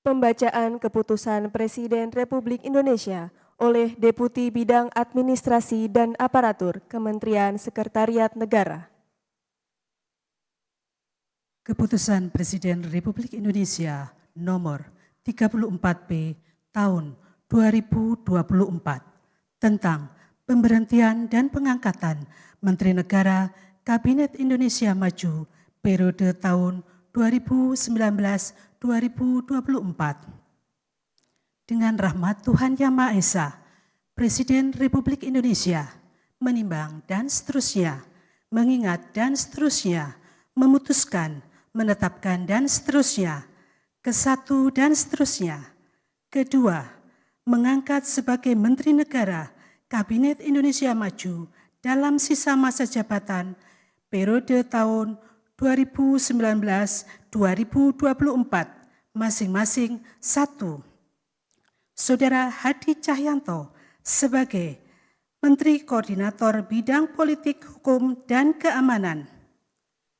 Pembacaan Keputusan Presiden Republik Indonesia oleh Deputi Bidang Administrasi dan Aparatur Kementerian Sekretariat Negara. Keputusan Presiden Republik Indonesia nomor 34B tahun 2024 tentang pemberhentian dan pengangkatan Menteri Negara Kabinet Indonesia Maju periode tahun 2019-2024. Dengan rahmat Tuhan Yang Maha Esa, Presiden Republik Indonesia menimbang dan seterusnya, mengingat dan seterusnya, memutuskan, menetapkan dan seterusnya, kesatu dan seterusnya. Kedua, mengangkat sebagai Menteri Negara Kabinet Indonesia Maju dalam sisa masa jabatan periode tahun 2019-2024 masing-masing. 1. Saudara Hadi Cahyanto sebagai Menteri Koordinator Bidang Politik, Hukum, dan Keamanan.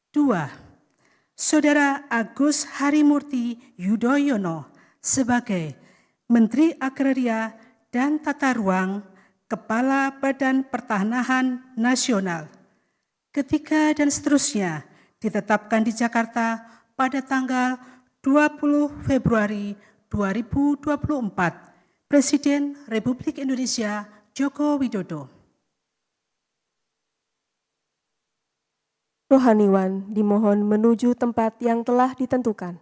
2. Saudara Agus Harimurti Yudhoyono sebagai Menteri Agraria dan Tata Ruang, Kepala Badan Pertanahan Nasional. Ketiga dan seterusnya ditetapkan di Jakarta pada tanggal 20 Februari 2024. Presiden Republik Indonesia Joko Widodo. Rohaniwan dimohon menuju tempat yang telah ditentukan.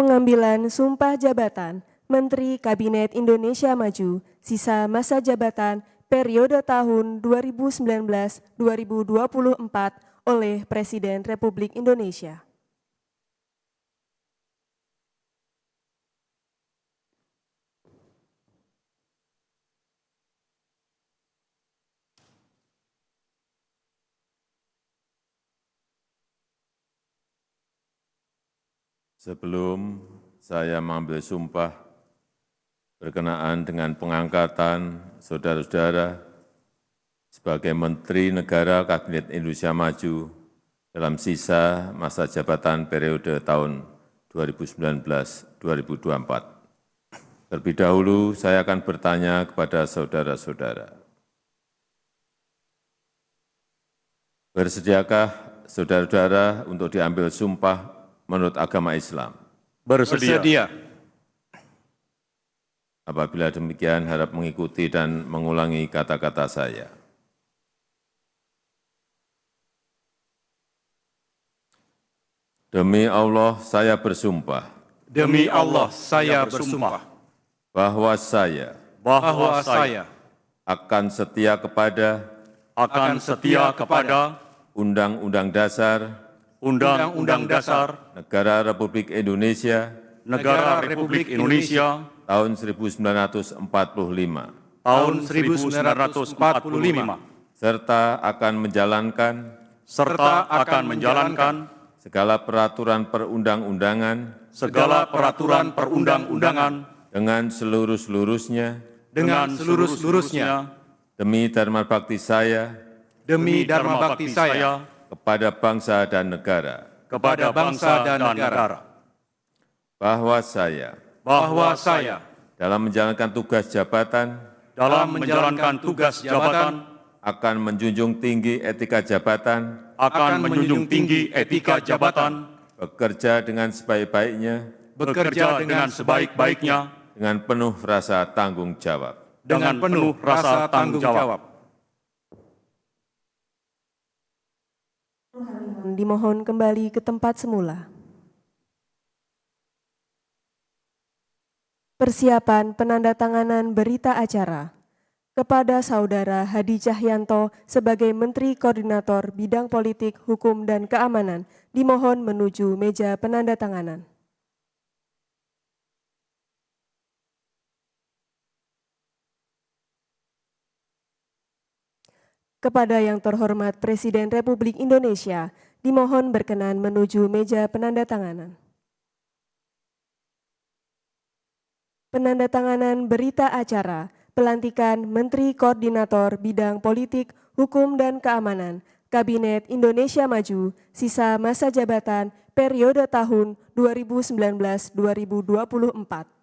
Pengambilan sumpah jabatan Menteri Kabinet Indonesia Maju sisa masa jabatan periode tahun 2019-2024 oleh Presiden Republik Indonesia. Sebelum saya mengambil sumpah berkenaan dengan pengangkatan saudara-saudara sebagai Menteri Negara Kabinet Indonesia Maju dalam sisa masa jabatan periode tahun 2019-2024. Terlebih dahulu saya akan bertanya kepada saudara-saudara. Bersediakah saudara-saudara untuk diambil sumpah menurut agama Islam? Bersedia. Apabila demikian, harap mengikuti dan mengulangi kata-kata saya. Demi Allah, saya bersumpah. Demi Allah, saya bersumpah Bahwa saya akan setia kepada Undang-Undang Dasar Negara Republik Indonesia tahun 1945 serta akan menjalankan segala peraturan perundang-undangan dengan seluruh-seluruhnya demi dharma bakti saya kepada bangsa dan negara. Bahwa saya dalam menjalankan tugas jabatan akan menjunjung tinggi etika jabatan, bekerja dengan sebaik-baiknya, dengan penuh rasa tanggung jawab. Dimohon kembali ke tempat semula. Persiapan penandatanganan berita acara kepada Saudara Hadi Cahyanto sebagai Menteri Koordinator Bidang Politik, Hukum, dan Keamanan dimohon menuju meja penandatanganan. Kepada yang terhormat Presiden Republik Indonesia, dimohon berkenan menuju meja penandatanganan. Penandatanganan berita acara pelantikan Menteri Koordinator Bidang Politik, Hukum, dan Keamanan Kabinet Indonesia Maju, sisa masa jabatan periode tahun 2019-2024.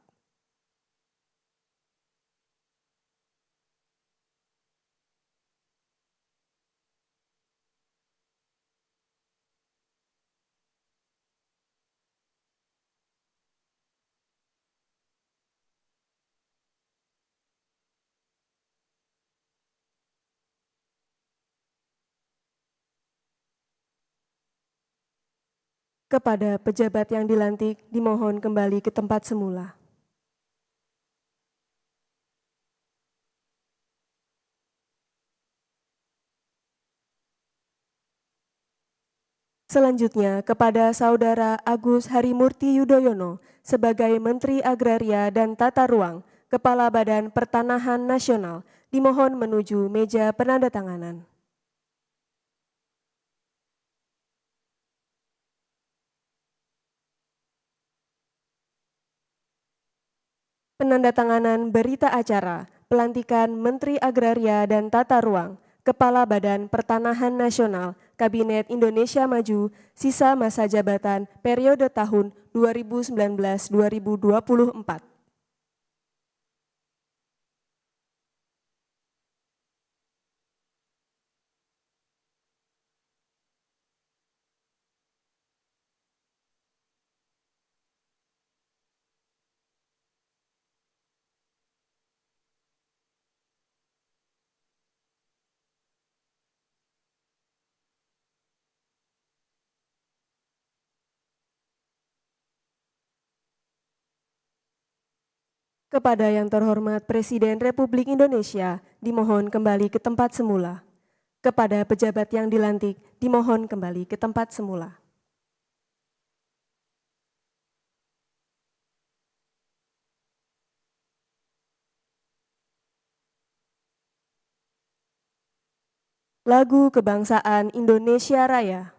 Kepada pejabat yang dilantik, dimohon kembali ke tempat semula. Selanjutnya, kepada Saudara Agus Harimurti Yudhoyono sebagai Menteri Agraria dan Tata Ruang, Kepala Badan Pertanahan Nasional, dimohon menuju meja penandatanganan. Penandatanganan berita acara pelantikan Menteri Agraria dan Tata Ruang, Kepala Badan Pertanahan Nasional, Kabinet Indonesia Maju, sisa masa jabatan periode tahun 2019-2024. Kepada yang terhormat Presiden Republik Indonesia, dimohon kembali ke tempat semula. Kepada pejabat yang dilantik, dimohon kembali ke tempat semula. Lagu Kebangsaan Indonesia Raya.